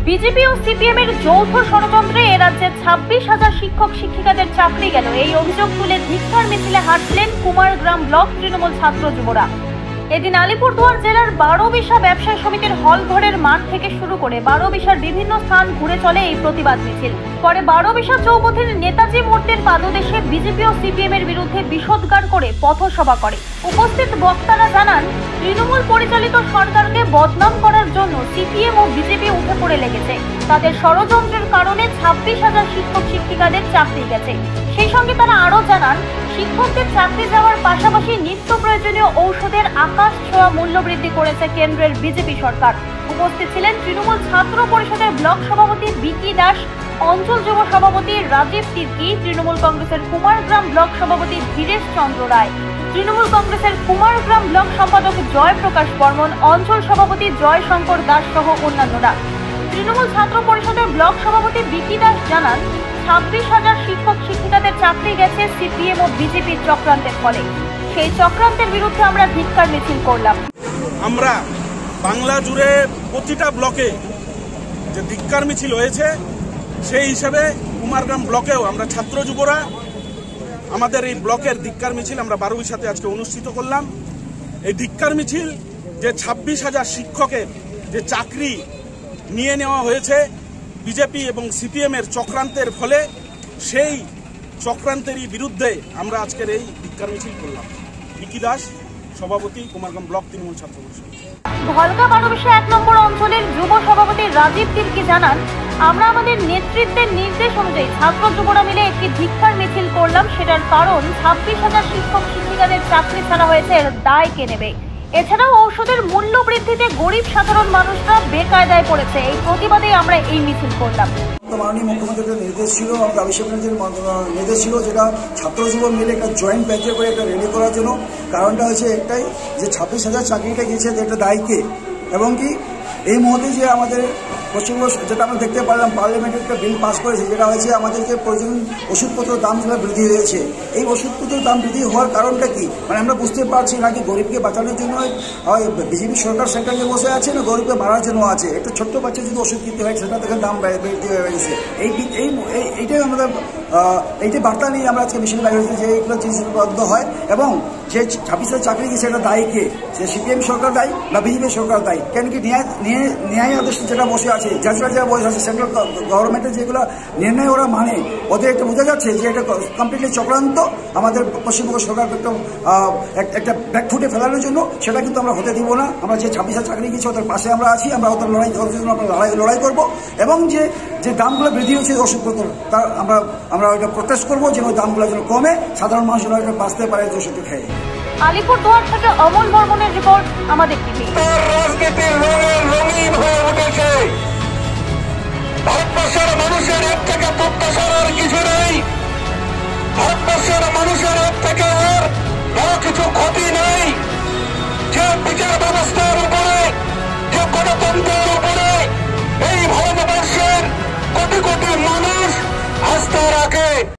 BJP ও CPM এর যৌথ ষড়যন্ত্রে এ রাজ্যে 26,000 শিক্ষক শিক্ষিকাদের চাকরি গেল। এই অভিযোগ তুলে ধিক্কার মিছিলে হাঁটলেন কুমারগ্রাম ব্লক তৃণমূল ছাত্র যুবরা। এদিন আলিপুরদুয়ার জেলার বারোবিশা ব্যবসায়ী সমিতির হলঘরের মাঠ থেকে শুরু করে বারোবিশার বিভিন্ন স্থান ঘুরে চলে এই প্রতিবাদ মিছিল। পরে বারোবিশা চৌপথির নেতাজি মূর্তির পাদদেশে বিজেপি ও সিপিএম এর বিরুদ্ধে বিষোদ্গার করে পথসভা করে। উপস্থিত বক্তারা জানান, তৃণমূল পরিচালিত সরকারকে বদনাম করার জন্য সিপিএম ও বিজেপি উঠে পড়ে লেগেছে। তাদের ষড়যন্ত্রের কারণে 26,000 শিক্ষক শিক্ষিকাদের চাকরি গেছে। সেই সঙ্গে তারা আরও জানান, শিক্ষকদের চাকরি যাওয়ার পাশাপাশি নিত্য প্রয়োজনীয় ঔষধের আকাশ ছোঁয়া মূল্য বৃদ্ধি করেছে কেন্দ্রের বিজেপি সরকার। উপস্থিত ছিলেন তৃণমূল ছাত্র পরিষদের ব্লক সভাপতি বিকি দাস, অঞ্চল যুব সভাপতি রাজীব তির্কি, তৃণমূল কংগ্রেসের কুমারগ্রাম ব্লক সভাপতি ধীরেশ চন্দ্র রায়, তৃণমূল কংগ্রেসের কুমারগ্রাম ব্লক সম্পাদক জয়প্রকাশ বর্মন, অঞ্চল সভাপতি জয়শঙ্কর দাস সহ অন্যান্যরা। তৃণমূল ছাত্র পরিষদের ব্লক সভাপতি বিকি দাস জানান, 26,000 শিক্ষক শিক্ষিকাদের চাকরি গেছে সিপিএম ও বিজেপির চক্রান্তের ফলে। সেই চক্রান্তের বিরুদ্ধে আমরা ধিক্কার মিছিল করলাম। আমরা বাংলা জুড়ে প্রতিটা ব্লকে যে ধিক্কার মিছিল হয়েছে, সেই হিসাবে কুমারগ্রাম ব্লকেও আমরা ছাত্র যুবরা আমাদের এই ব্লকের ধিক্কার মিছিল আমরা বারোবিশাতে আজকে অনুষ্ঠিত করলাম। এই ধিক্কার মিছিল যে 26,000 শিক্ষকের যে চাকরি নিয়ে নেওয়া হয়েছে বিজেপি এবং সিপিএম এর চক্রান্তের ফলে, সেই চক্রান্তেরই বিরুদ্ধে আমরা আজকের এই ধিক্কার মিছিল করলাম। বিকি দাস, সভাপতি, কুমারগ্রাম ব্লক তৃণমূল ছাত্র পরিষদ। ভলগা বারোবিশা 1 নম্বর অঞ্চলের যুব সভাপতি রাজীব তির্কি জানান, আমরা আমাদের নেতৃত্বের নির্দেশ অনুযায়ী ছাত্র যুবরা মিলে একটি ধিক্কার মিছিল করলাম। সেটার কারণ 26,000 শিক্ষক শিক্ষিকাদের চাকরি ছাড়া হয়েছে, এর দায় কে নেবে? এছাড়াও ঔষধের মূল্য বৃদ্ধিতে গরিব সাধারণ মানুষরা বেকায়দায় পড়েছে। এই প্রতিবাদে আমরা এই মিছিল করলাম। মাননীয় মুখ্যমন্ত্রীর নির্দেশ ছিল, নির্দেশ ছিল, যেটা ছাত্র যুব মিলে একটা জয়েন্ট ব্যাচে করে একটা রেলি করার জন্য। কারণটা হচ্ছে একটাই, যে 26,000 চাকরিটা গিয়েছে এটা দায়কে, এবং কি এই মুহূর্তে যে আমাদের পশ্চিমবঙ্গ যেটা আমরা দেখতে পারলাম পার্লামেন্টে একটা বিল পাস করেছে, যেটা হয়েছে আমাদের যে প্রয়োজন ওষুধপত্রের দাম যেটা বৃদ্ধি হয়েছে। এই ওষুধপত্রের দাম বৃদ্ধি হওয়ার কারণটা কি, মানে আমরা বুঝতে পারছি না কি গরিবকে বাঁচানোর জন্য বিজেপি সরকার সেন্টারে বসে আছে, না গরিবকে বাড়ার জন্য আছে। একটা ছোট্ট বাচ্চা যদি ওষুধ কিনতে হয় সেটা থেকে দাম বৃদ্ধি হয়ে গেছে। এইটাই আমাদের এইটাই বার্তা নিয়ে আমরা আজকে মিছিল বাইর হয়েছি, যে এইগুলো জিনিস বন্ধ হয়, এবং যে 26,000 চাকরি গেছে এটা দায়ীকে, যে সিপিএম সরকার দায়ী না বিজেপি সরকার দায়ী? কেন কি ন্যায় আদেশ যেটা বসে আছে, জাজরা যারা বসে আছে, সেন্ট্রাল গভর্নমেন্টের যেগুলো নির্ণয় ওরা মানে, ওদের একটা বোঝা যাচ্ছে যে এটা কমপ্লিটলি চক্রান্ত আমাদের পশ্চিমবঙ্গ সরকারকে একটা ব্যাকফুটে ফেলানোর জন্য। সেটা কিন্তু আমরা হতে দিব না। আমরা যে 26,000 চাকরি গেছি ওদের পাশে আমরা আছি, আমরা ওদের লড়াই করব, এবং যে দামগুলো বৃদ্ধি হচ্ছে ওষুধপত্র, তার আমরা ওইটা প্রোটেস্ট করবো, যে ওই দামগুলো যেন কমে, সাধারণ মানুষ যেন এটা বাঁচতে পারে ওষুধটা খেয়ে। আলিপুরদুয়ার থেকে অমল বর্মনের রিপোর্ট, আমাদের টিভি। রাজনীতির রঙিন হয়ে উঠেছে। ভারতবর্ষের মানুষের এর থেকে প্রত্যাশার আর কিছু নেই। ভারতবর্ষের মানুষের এর থেকে আর বড় কিছু ক্ষতি নেই। যে বিচার ব্যবস্থার উপরে, যে গণতন্ত্রের